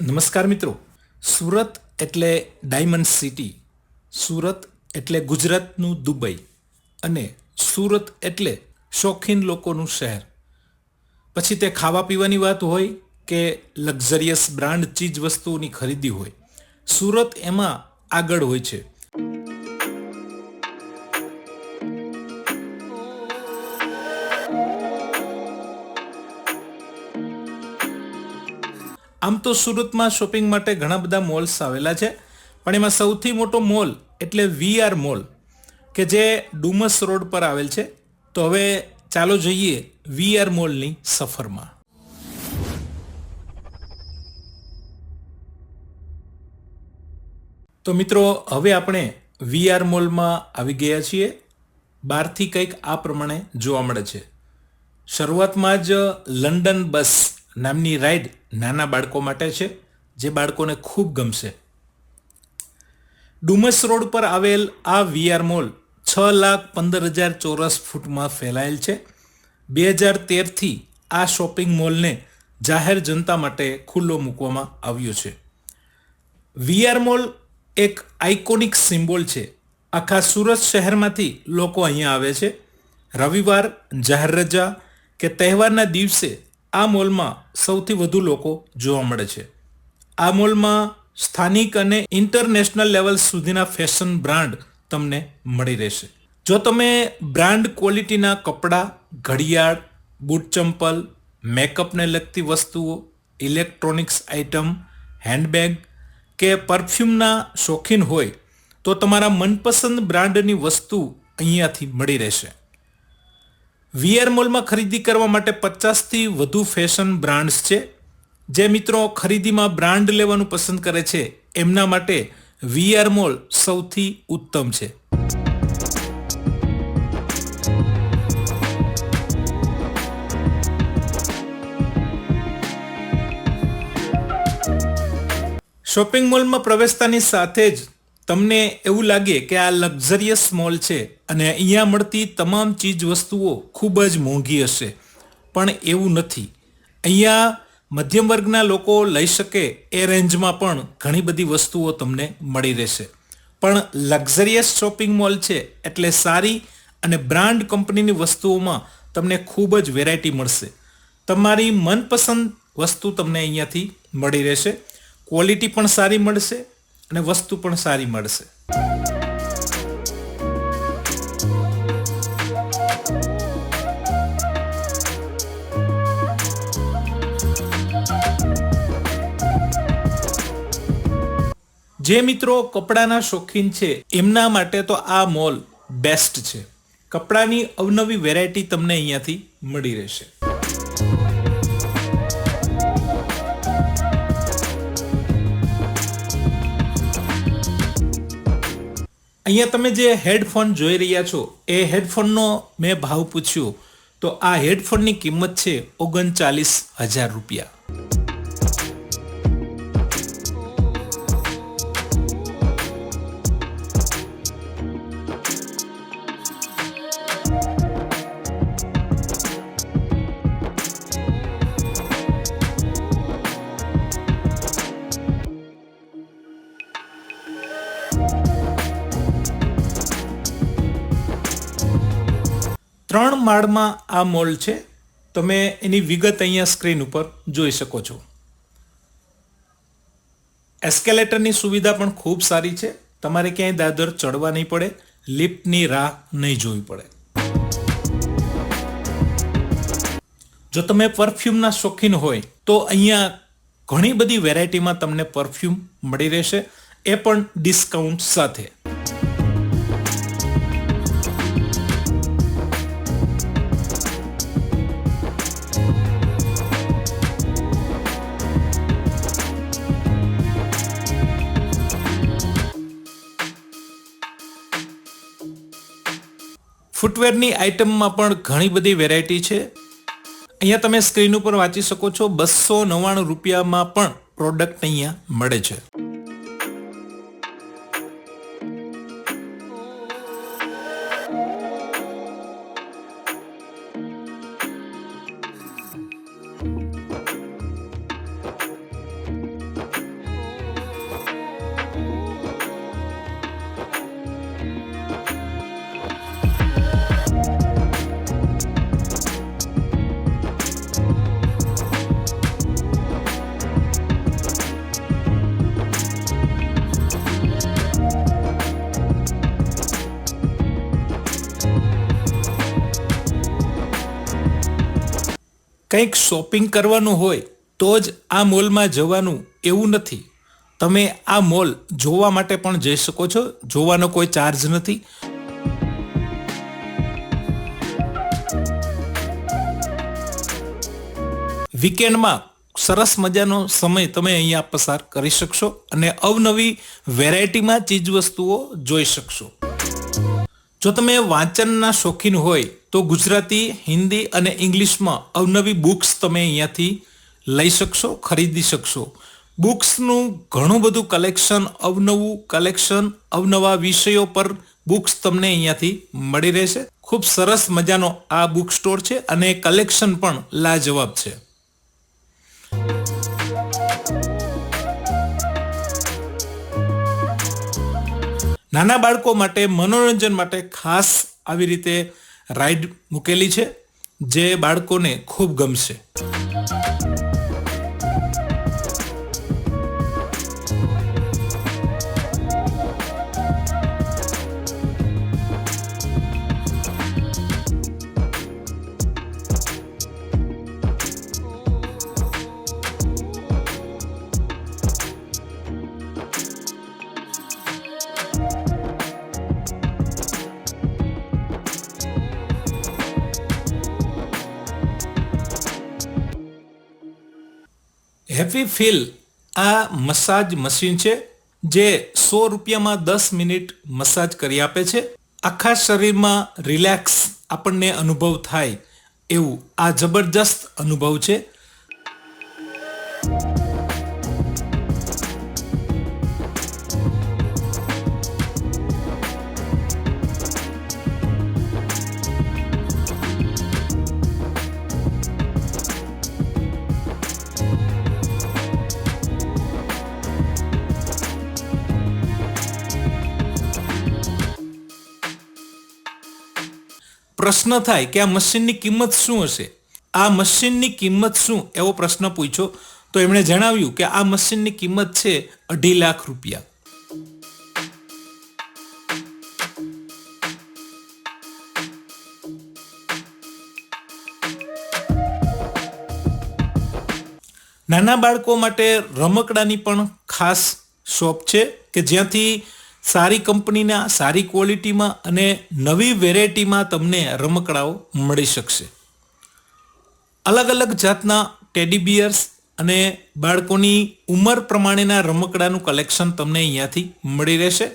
નમસ્કાર મિત્રો. સુરત એટલે ડાયમંડ સિટી, સુરત એટલે ગુજરાતનું દુબઈ અને સુરત એટલે શોખીન લોકોનું શહેર. પછી તે ખાવા પીવાની વાત હોય કે લક્ઝરિયસ બ્રાન્ડ ચીજ વસ્તુઓની ખરીદી હોય, સુરત એમાં આગળ હોય છે. આમ તો સુરતમાં શોપિંગ માટે ઘણા બધા મોલ્સ આવેલા છે, પણ એમાં સૌથી મોટો મોલ એટલે વીઆર મોલ કે જે ડુમસ રોડ પર આવેલ છે. તો હવે ચાલો જઈએ વીઆર મોલની સફરમાં. તો મિત્રો, હવે આપણે વીઆર મોલમાં આવી ગયા છીએ. બહારથી કંઈક આ પ્રમાણે જોવા મળે છે. શરૂઆતમાં જ લંડન બસ નામની રાઈડ નાના બાળકો માટે છે, જે બાળકોને ખૂબ ગમશે. ડુમસ રોડ પર આવેલ આ વીઆર મોલ 6,15,000 ચોરસ ફૂટમાં ફેલાયેલ છે. 2013થી આ શોપિંગ મોલને જાહેર જનતા માટે ખુલ્લો મૂકવામાં આવ્યો છે. વીઆર મોલ એક આઇકોનિક સિમ્બોલ છે. આખા સુરત શહેરમાંથી લોકો અહીંયા આવે છે. રવિવાર, જાહેર રજા કે તહેવારના દિવસે આ મોલમાં સૌથી વધુ લોકો જોવા મળે છે. આ મોલમાં સ્થાનિક અને ઇન્ટરનેશનલ લેવલ સુધીના ફેશન બ્રાન્ડ તમને મળી રહેશે. જો તમે બ્રાન્ડ ક્વોલિટીના કપડાં, ઘડિયાળ, બૂટ ચંપલ, મેકઅપને લગતી વસ્તુઓ, ઇલેક્ટ્રોનિક્સ આઇટમ, હેન્ડબેગ કે પરફ્યુમના શોખીન હોય તો તમારા મનપસંદ બ્રાન્ડની વસ્તુ અહીંયાથી મળી રહેશે. વીઆર મોલમાં ખરીદી કરવા માટે 50થી વધુ ફેશન બ્રાન્ડ્સ છે. જે મિત્રો ખરીદીમાં બ્રાન્ડ લેવાનું પસંદ કરે છે એમના માટે વીઆર મોલ સૌથી ઉત્તમ છે. શોપિંગ મોલમાં પ્રવેશતાની સાથે જ તમને એવું લાગે કે આ લક્ઝરિયસ મોલ છે અને અહીંયા મળતી તમામ ચીજ વસ્તુઓ ખૂબ જ મોંઘી હશે, પણ એવું નથી. અહીંયા મધ્યમ વર્ગના લોકો લઈ શકે એ રેન્જમાં પણ ઘણી બધી વસ્તુઓ તમને મળી રહેશે. પણ લક્ઝરિયસ શોપિંગ મોલ છે એટલે સારી અને બ્રાન્ડ કંપનીની વસ્તુઓમાં તમને ખૂબ જ વેરાયટી મળશે. તમારી મનપસંદ વસ્તુ તમને અહીંયાથી મળી રહેશે. ક્વોલિટી પણ સારી મળશે અને વસ્તુ પણ સારી મળશે. જે મિત્રો કપડાના શોખીન છે એમના માટે તો આ મોલ બેસ્ટ છે. કપડાની અવનવી વેરાયટી તમને અહીંયાથી મળી રહેશે. અહીંયા તમે જે હેડફોન જોઈ રહ્યા છો એ હેડફોનનો મેં ભાવ પૂછ્યો તો આ હેડફોનની કિંમત છે 39,000 રૂપિયા. ત્રણ માળમાં આ મોલ છે. તમે એની વિગત અહીંયા સ્ક્રીન ઉપર જોઈ શકો છો. એસ્કેલેટરની સુવિધા પણ ખૂબ સારી છે. તમારે ક્યાંય દાદર ચડવા નહીં પડે, લિફ્ટની રાહ નહીં જોવી પડે. જો તમે પરફ્યુમના શોખીન હોય તો અહીંયા ઘણી બધી વેરાયટીમાં તમને પરફ્યુમ મળી રહેશે, એ પણ ડિસ્કાઉન્ટ સાથે. ફૂટવેરની આઇટમમાં પણ ઘણી બધી વેરાયટી છે. અહીંયા તમે સ્ક્રીન ઉપર વાંચી શકો છો 299 રૂપિયામાં પણ પ્રોડક્ટ અહીંયા મળે છે. કંઈક શોપિંગ કરવાનું હોય તો જ આ મોલમાં જવાનું એવું નથી. તમે આ મોલ જોવા માટે પણ જઈ શકો છો. જોવાનો કોઈ ચાર્જ નથી. વીકેન્ડમાં સરસ મજાનો સમય તમે અહીંયા પસાર કરી શકશો અને અવનવી વેરાયટીમાં ચીજ વસ્તુઓ જોઈ શકશો. જો તમે વાંચનના શોખીન હોય તો ગુજરાતી, હિન્દી અને ઇંગ્લિશમાં અવનવી બુક્સ તમે અહીંયાથી લઈ શકશો, ખરીદી શકશો. બુક્સનું ઘણું બધું કલેક્શન, અવનવું કલેક્શન, અવનવા વિષયો પર બુક્સ તમને અહીંયાથી મળી રહેશે. ખૂબ સરસ મજાનો આ બુક સ્ટોર છે અને કલેક્શન પણ લાજવાબ છે. નાના બાળકો માટે મનોરંજન માટે ખાસ આવી રીતે રાઈડ મૂકેલી છે જે બાળકોને ખૂબ ગમશે. હેપી ફીલ આ મસાજ મશીન છે જે 100 રૂપિયામાં 10 મિનિટ મસાજ કરી આપે છે. આખા શરીરમાં રિલેક્સ આપણને અનુભવ થાય એવું આ જબરજસ્ત અનુભવ છે. પ્રશ્ન થાય કે આ મશીનની કિંમત શું હશે? આ મશીનની કિંમત શું એવો પ્રશ્ન પૂછ્યો તો એમણે જણાવ્યું કે આ મશીનની કિંમત છે 2.5 લાખ રૂપિયા. નાના બાળકો માટે રમકડાની પણ ખાસ શોપ છે કે જ્યાંથી સારી કંપનીના, સારી ક્વોલિટીમાં અને નવી વેરાયટીમાં તમને રમકડાઓ મળી શકશે. અલગ અલગ જાતના ટેડી બિયર્સ અને બાળકોની ઉંમર પ્રમાણેના રમકડાનું કલેક્શન તમને અહીંયાથી મળી રહેશે.